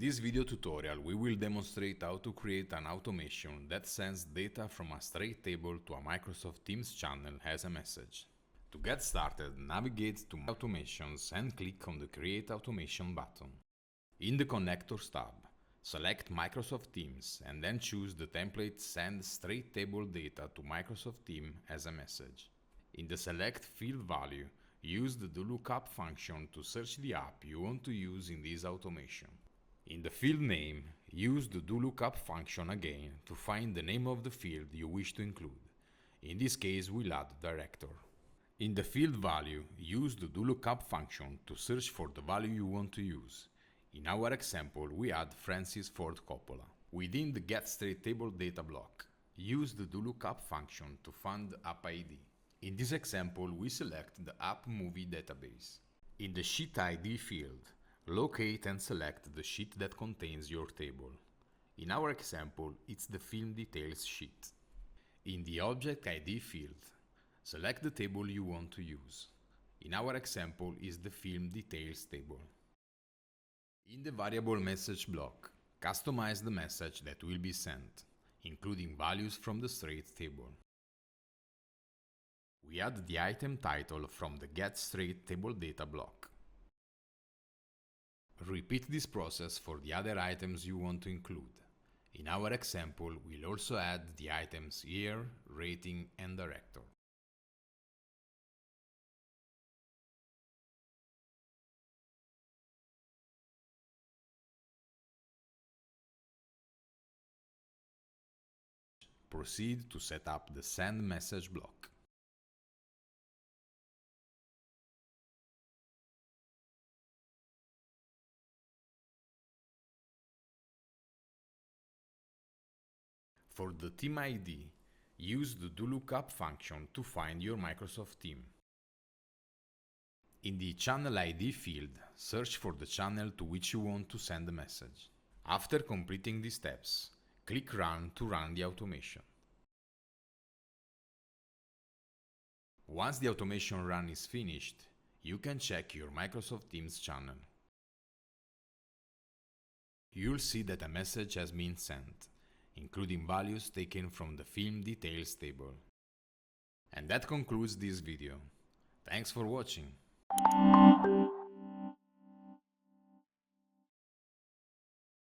this video tutorial, we will demonstrate how to create an automation that sends data from a straight table to a Microsoft Teams channel as a message. To get started, navigate to Automations and click on the Create Automation button. In the Connectors tab, select Microsoft Teams and then choose the template Send Straight Table Data to Microsoft Teams as a message. In the Select Field Value, use the DoLookup function to search the app you want to use in this automation. In the field name, use the DoLookup function again to find the name of the field you wish to include. In this case, we'll add director. In the field value, use the DoLookup function to search for the value you want to use. In our example, we add Francis Ford Coppola. Within the Get Straight Table Data block, use the DoLookup function to find the app ID. In this example, we select the App Movie database. In the Sheet ID field, locate and select the sheet that contains your table. In our example, it's the Film Details sheet. In the Object ID field, select the table you want to use. In our example, is the Film Details table. In the Variable Message block, customize the message that will be sent, including values from the straight table. We add the item title from the Get Straight Table Data block. Repeat this process for the other items you want to include. In our example, we'll also add the items Year, Rating, and Director. Proceed to set up the Send Message block. For the Team ID, use the DoLookup function to find your Microsoft team. In the Channel ID field, search for the channel to which you want to send the message. After completing these steps, click Run to run the automation. Once the automation run is finished, you can check your Microsoft Teams channel. You'll see that a message has been sent, including values taken from the Film Details table. And that concludes this video. Thanks for watching.